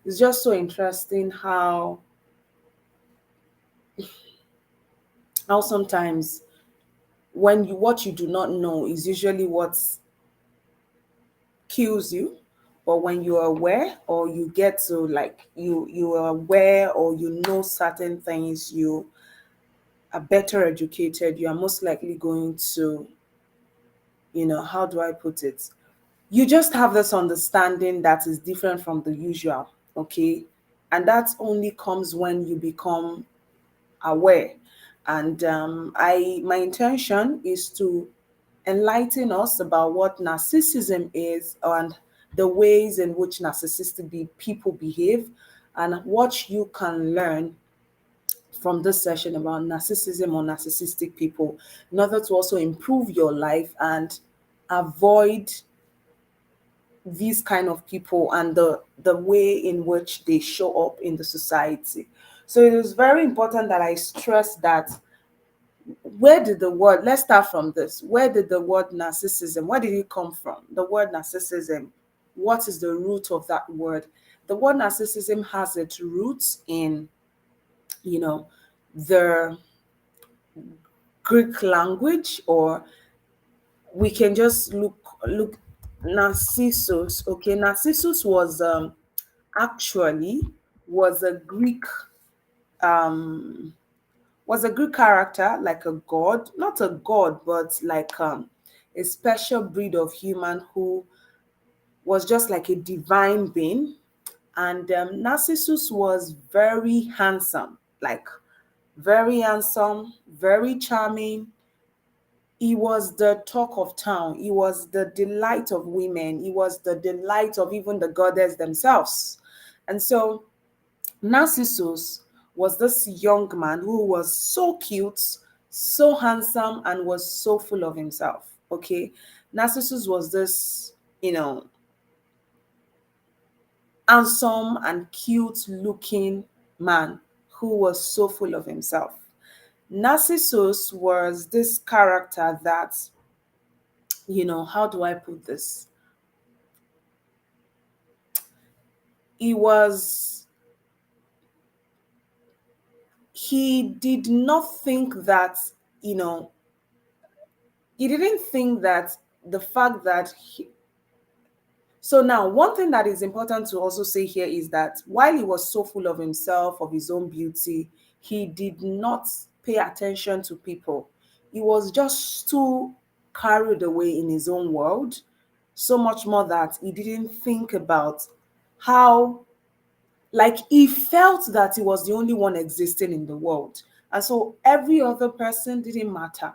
It's just so interesting how sometimes when you what you do not know is usually what kills you, but when you're aware or you get to like you are aware or you know certain things, you are better educated, you are most likely going to, how do I put it, you just have this understanding that is different from the usual. Okay, and that only comes when you become aware. And I my intention is to enlighten us about what narcissism is and the ways in which narcissistic people behave, and what you can learn from this session about narcissism or narcissistic people, in order to also improve your life and avoid these kind of people and the way in which they show up in the society. So it is very important that I stress that, where did the word, let's start from this, where did the word narcissism, where did it come from? The word narcissism, what is the root of that word? The word narcissism has its roots in, you know the Greek language, or we can just look Narcissus. Okay, Narcissus actually was a Greek um character, like a god, not a god, but like a special breed of human who was just like a divine being. And Narcissus was very handsome, like very handsome, very charming. He was the talk of town. He was the delight of women. He was the delight of even the goddess themselves. And so Narcissus was this young man who was so cute, so handsome, and was so full of himself. Okay. Narcissus was this, handsome and cute looking man who was so full of himself. Narcissus was this character that, how do I put this? He was, he did not think that, you know, he didn't think that the fact that so now, one thing that is important to also say here is that while he was so full of himself, of his own beauty, he did not pay attention to people. He was just too carried away in his own world, so much more that he didn't think about how, like, he felt that he was the only one existing in the world. And so every other person didn't matter.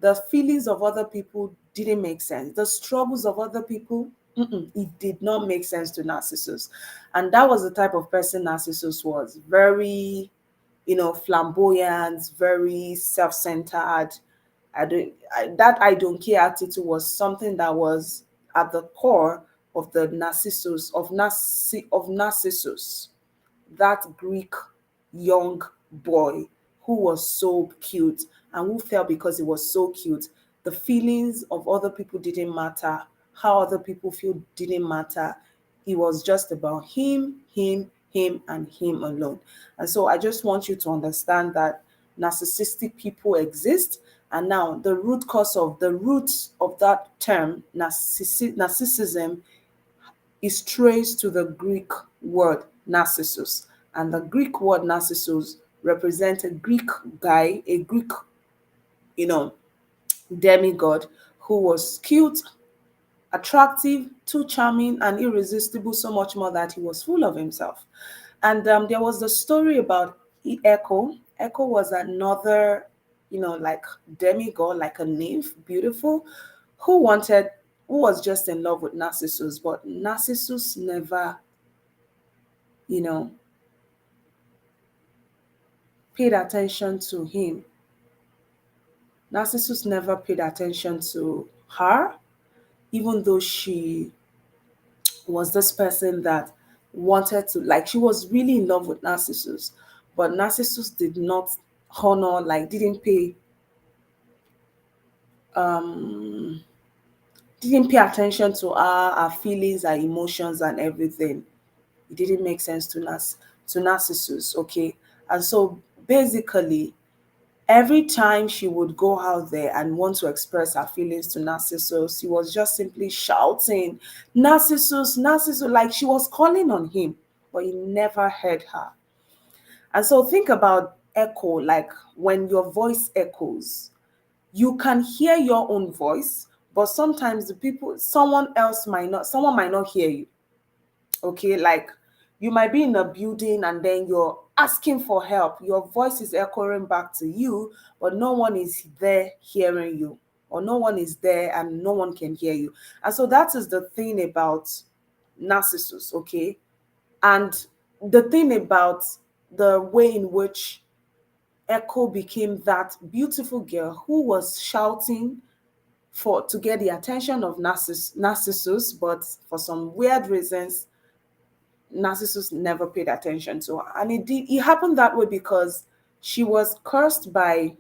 The feelings of other people didn't make sense. The struggles of other people, it did not make sense to Narcissus. And that was the type of person Narcissus was. Very, flamboyant, very self-centered. That I don't care attitude was something that was at the core of the Narcissus, that Greek young boy who was so cute and who felt because he was so cute, the feelings of other people didn't matter, how other people feel didn't matter. It was just about him, and him alone. And so I just want you to understand that narcissistic people exist. And now the roots of that term, narcissism, is traced to the Greek word Narcissus. And the Greek word Narcissus represents a Greek guy, a Greek, you know, demigod who was cute, attractive, too charming, and irresistible, so much more that he was full of himself. And there was the story about Echo. Echo was another, like demigod, like a nymph, beautiful, who wanted, who was just in love with Narcissus, but Narcissus never, you know, paid attention to him. Narcissus never paid attention to her, even though she was this person that wanted to, like, she was really in love with Narcissus, but Narcissus did not honor, like, um didn't pay attention to her feelings, her emotions, and everything. it didn't make sense to Narcissus, okay? And so basically, every time she would go out there and want to express her feelings to Narcissus, he was just simply shouting, Narcissus, Narcissus, like she was calling on him, but he never heard her. And so think about echo, like when your voice echoes, you can hear your own voice, but sometimes the people, someone might not hear you. Okay, like you might be in a building and then you're asking for help, your voice is echoing back to you, but no one is there hearing you, or no one is there and no one can hear you. And so that is the thing about Narcissus, okay? And the thing about the way in which Echo became that beautiful girl who was shouting for to get the attention of Narcissus, but for some weird reasons Narcissus never paid attention to her. And it happened that way because she was cursed by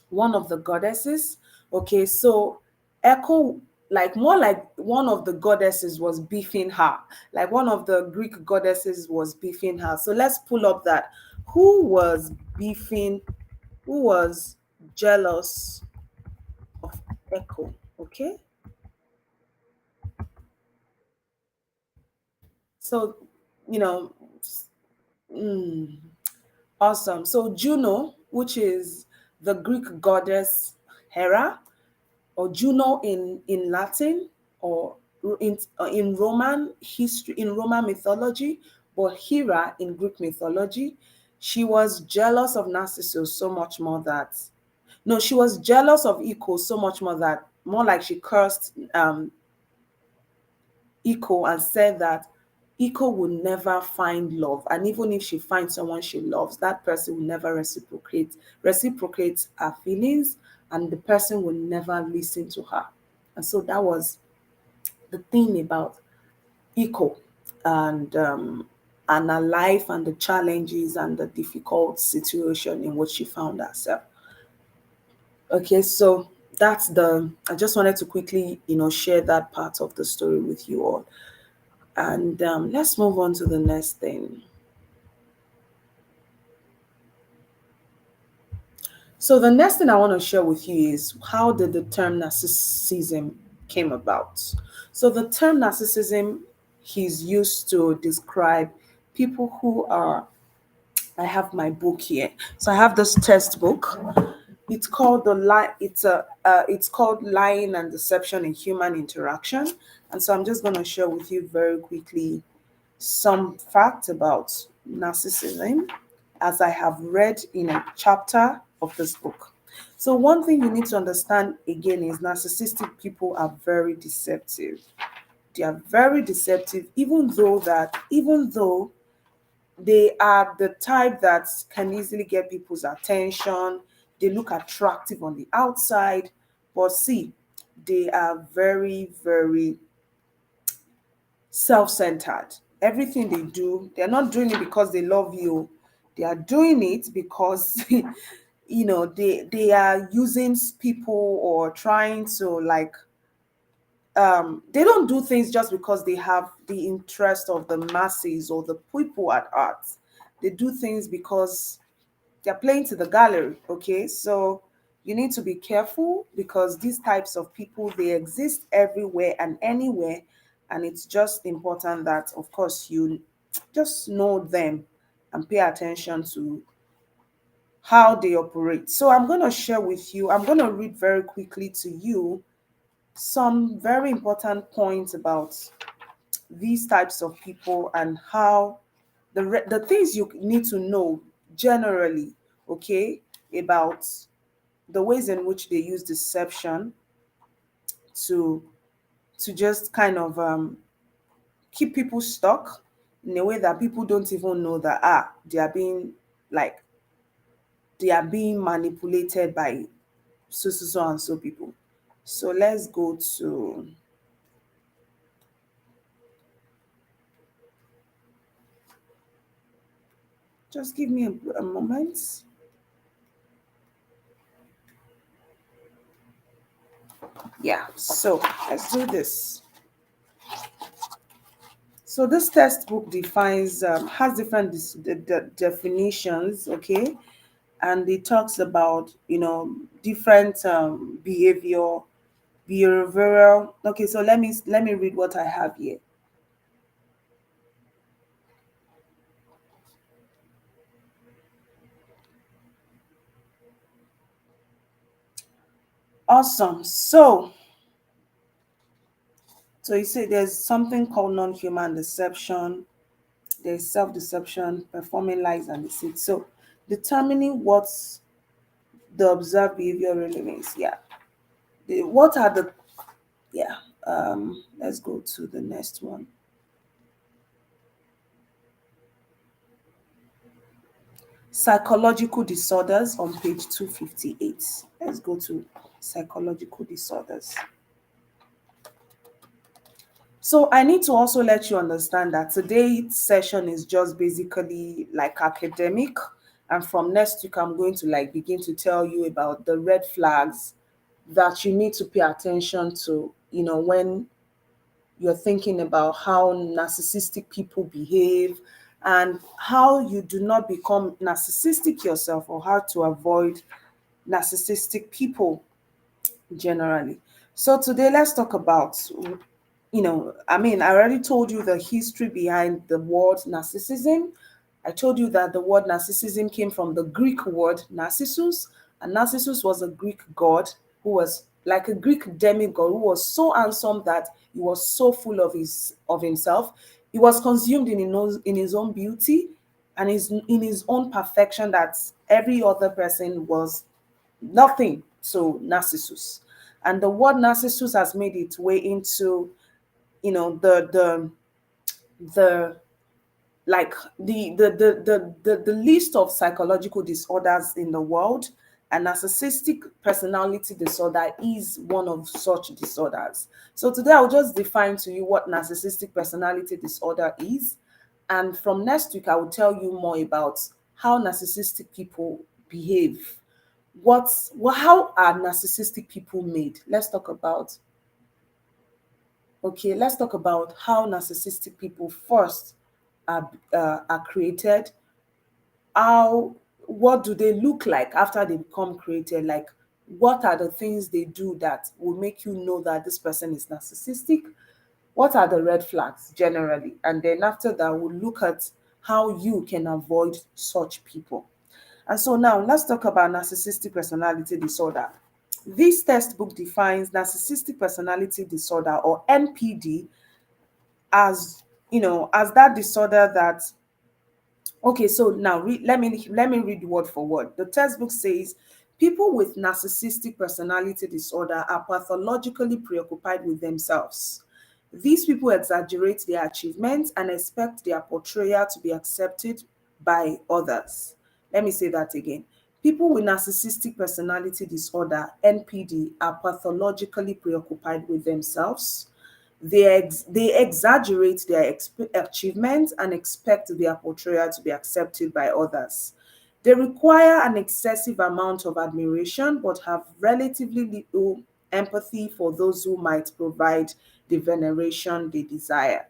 one of the goddesses. Okay, so Echo, like more like one of the goddesses was beefing her. Like one of the Greek goddesses was beefing her. So let's pull up that. Who was beefing, who was jealous of Echo? Okay. So, you know, mm, awesome. So Juno, which is the Greek goddess Hera, or Juno in Latin, or in Roman history, in Roman mythology, but Hera in Greek mythology, she was jealous of Narcissus so much more that no, she was jealous of Echo so much more that more like she cursed Echo and said that Echo will never find love, and even if she finds someone she loves, that person will never reciprocate her feelings, and the person will never listen to her. And so that was the thing about Echo, and her life and the challenges and the difficult situation in which she found herself. Okay, so that's the I just wanted to quickly, share that part of the story with you all. And let's move on to the next thing. So the next thing I want to share with you is how did the term narcissism came about. So the term narcissism is used to describe people who are. I have my book here. So I have this textbook. It's called it's called Lying and Deception in Human Interaction. And so I'm just going to share with you very quickly some facts about narcissism as I have read in a chapter of this book. So, one thing you need to understand again is narcissistic people are very deceptive. They are very deceptive, even though they are the type that can easily get people's attention, they look attractive on the outside, but see, they are very, very self-centered. Everything they do, they're not doing it because they love you. They are doing it because they are using people or trying to like they don't do things just because they have the interest of the masses or the people at heart. They do things because they're playing to the gallery. Okay, so you need to be careful because these types of people, they exist everywhere and anywhere, and it's just important that of course you just know them and pay attention to how they operate. So I'm going to share with you, I'm going to read very quickly to you some very important points about these types of people and how the things you need to know generally, okay, about the ways in which they use deception to just kind of keep people stuck in a way that people don't even know that they are being like they are being manipulated by so and so people. So let's go to, just give me a moment. Yeah, so let's do this. So this textbook defines has different definitions, okay, and it talks about different behavioral. Okay, so let me read what I have here. Awesome. So you say there's something called non-human deception. There's self-deception, performing lies and deceit. So determining what the observed behavior really means. Yeah. What are the yeah. Let's go to the next one. Psychological disorders on page 258. Let's go to psychological disorders. So I need to also let you understand that today's session is just basically like academic. And from next week, I'm going to like begin to tell you about the red flags that you need to pay attention to, when you're thinking about how narcissistic people behave and how you do not become narcissistic yourself or how to avoid narcissistic people generally. So today let's talk about I already told you the history behind the word narcissism. I told you that the word narcissism came from the Greek word Narcissus, and Narcissus was a Greek god who was like a Greek demigod who was so handsome that he was so full of himself. He was consumed in his own beauty and in his own perfection that every other person was nothing to Narcissus. And the word Narcissus has made its way into the like the list of psychological disorders in the world, and narcissistic personality disorder is one of such disorders. So today I'll just define to you what narcissistic personality disorder is, and from next week I will tell you more about how narcissistic people behave. How are narcissistic people made? Let's talk about how narcissistic people first are created. How What do they look like after they become created? Like, what are the things they do that will make you know that this person is narcissistic? What are the red flags generally? And then after that, we'll look at how you can avoid such people. And so now let's talk about narcissistic personality disorder. This textbook defines narcissistic personality disorder, or NPD, as as that disorder that okay. So now let me read word for word. The textbook says people with narcissistic personality disorder are pathologically preoccupied with themselves. These people exaggerate their achievements and expect their portrayal to be accepted by others. Let me say that again. People with narcissistic personality disorder, NPD, are pathologically preoccupied with themselves. They exaggerate their achievements and expect their portrayal to be accepted by others. They require an excessive amount of admiration but have relatively little empathy for those who might provide the veneration they desire.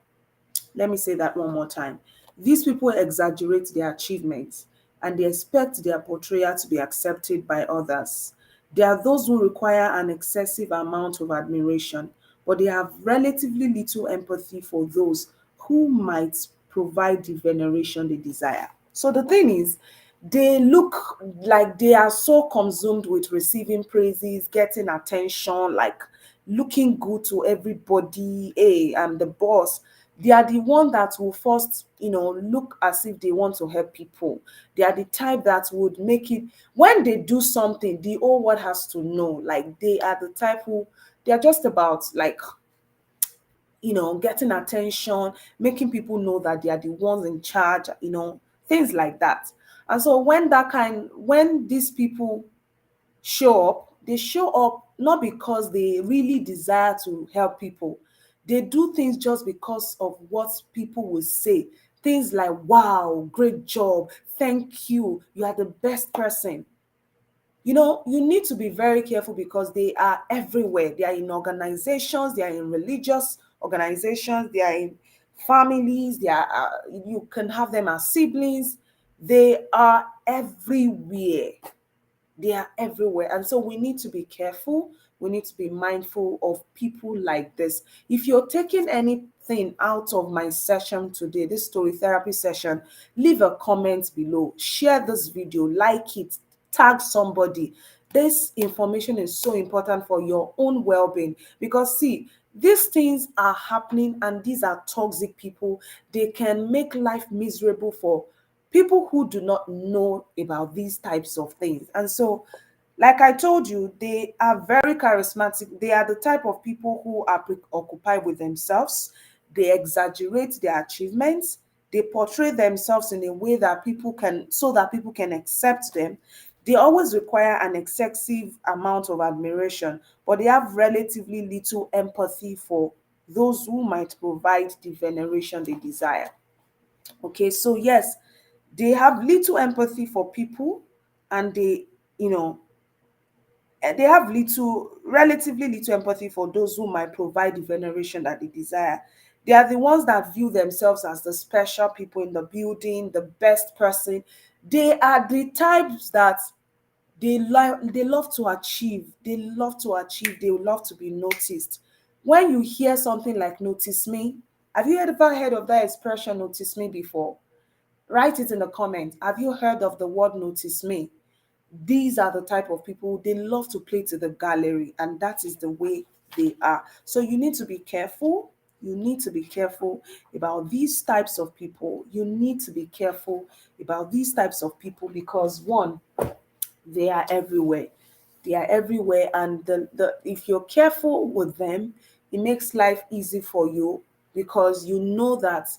Let me say that one more time. These people exaggerate their achievements and they expect their portrayal to be accepted by others. There are those who require an excessive amount of admiration, but they have relatively little empathy for those who might provide the veneration they desire. So the thing is, they look like they are so consumed with receiving praises, getting attention, like looking good to everybody. Hey, I'm the boss. They are the one that will first, look as if they want to help people. They are the type that would make it when they do something, the whole world has to know. Like they are the type who they are just about like getting attention, making people know that they are the ones in charge, things like that. And so when these people show up, they show up not because they really desire to help people. They do things just because of what people will say. Things like, wow, great job, thank you are the best person. You need to be very careful because they are everywhere. They are in organizations, they are in religious organizations, they are in families, you can have them as siblings. They are everywhere. They are everywhere. And so we need to be careful. We need to be mindful of people like this. If you're taking anything out of my session today, this story therapy session, leave a comment below. Share this video, like it, tag somebody. This information is so important for your own well being because, see, these things are happening and these are toxic people. They can make life miserable for people who do not know about these types of things. And so, like I told you, they are very charismatic. They are the type of people who are preoccupied with themselves. They exaggerate their achievements. They portray themselves in a way that people can, so that people can accept them. They always require an excessive amount of admiration, but they have relatively little empathy for those who might provide the veneration they desire. Okay, so yes, they have little empathy for people, and you know, they have relatively little empathy for those who might provide the veneration that they desire. They are the ones that view themselves as the special people in the building, the best person. They are the types that they love to achieve. They love to achieve. They love to be noticed. When you hear something like "notice me," have you ever heard of that expression "notice me" before? Write it in the comments. Have you heard of the word "notice me"? These are the type of people, they love to play to the gallery, and that is the way they are. So you need to be careful. You need to be careful about these types of people. You need to be careful about these types of people because, one, they are everywhere. They are everywhere, and the if you're careful with them, it makes life easy for you because you know that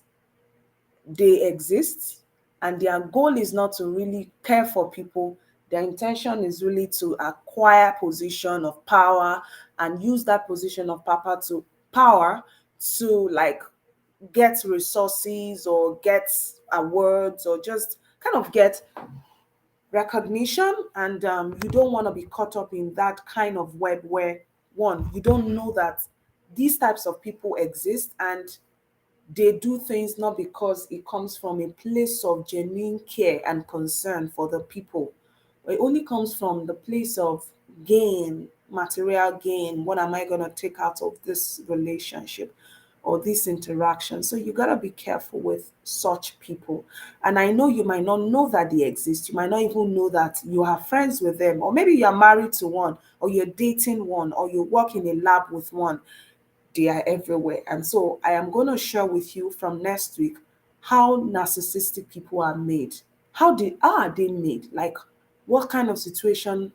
they exist, and their goal is not to really care for people. Their intention is really to acquire position of power and use that position of power to like get resources or get awards or just kind of get recognition. And you don't want to be caught up in that kind of web where, one, you don't know that these types of people exist, and they do things not because it comes from a place of genuine care and concern for the people. It only comes from the place of gain, material gain. What am I going to take out of this relationship or this interaction? So you got to be careful with such people. And I know you might not know that they exist. You might not even know that you are friends with them, or maybe you're married to one, or you're dating one, or you work in a lab with one. They are everywhere. And so I am going to share with you from next week how narcissistic people are made. Are they made? Like what kind of situations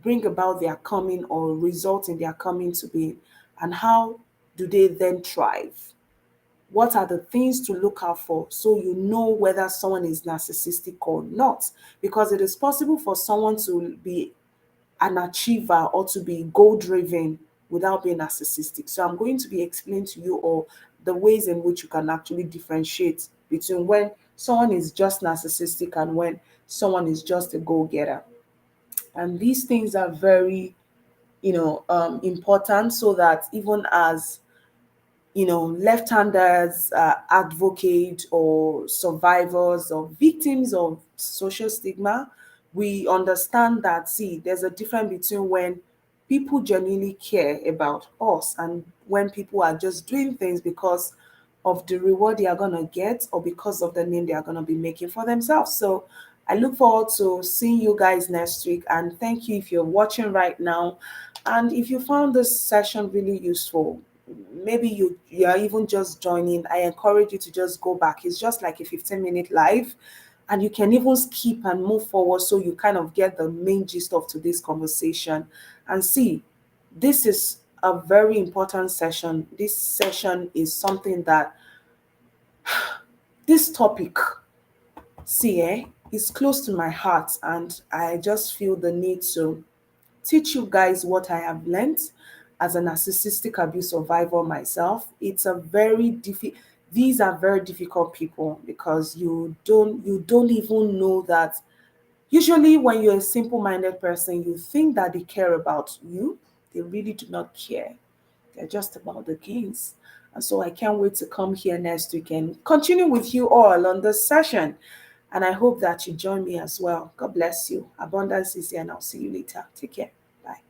bring about their coming or result in their coming to be, and how do they then thrive? What are the things to look out for so you know whether someone is narcissistic or not? Because it is possible for someone to be an achiever or to be goal driven without being narcissistic. So I'm going to be explaining to you all the ways in which you can actually differentiate between when someone is just narcissistic and when someone is just a goal getter. And these things are very, important, so that even as left-handers, advocates, or survivors or victims of social stigma, we understand that, see, there's a difference between when people genuinely care about us and when people are just doing things because of the reward they are going to get or because of the name they are going to be making for themselves. So I look forward to seeing you guys next week, and thank you if you're watching right now. And if you found this session really useful, maybe you are even just joining, I encourage you to just go back. It's just like a 15-minute live, and you can even skip and move forward so you kind of get the main gist of today's conversation. And see, this is a very important session. This session is something that, this topic, see, is close to my heart, and I just feel the need to teach you guys what I have learned as a narcissistic abuse survivor myself. It's a very these are very difficult people because you don't even know that. Usually when you're a simple-minded person, you think that they care about you. They really do not care. They're just about the gains. And so I can't wait to come here next week and continue with you all on this session. And I hope that you join me as well. God bless you. Abundance is here, and I'll see you later. Take care. Bye.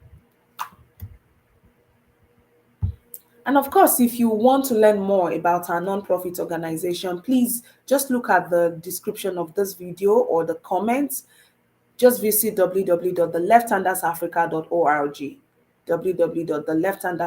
And of course, if you want to learn more about our nonprofit organization, please just look at the description of this video or the comments. Just visit www.theleftandersafrica.org. www.theleftandersafrica.org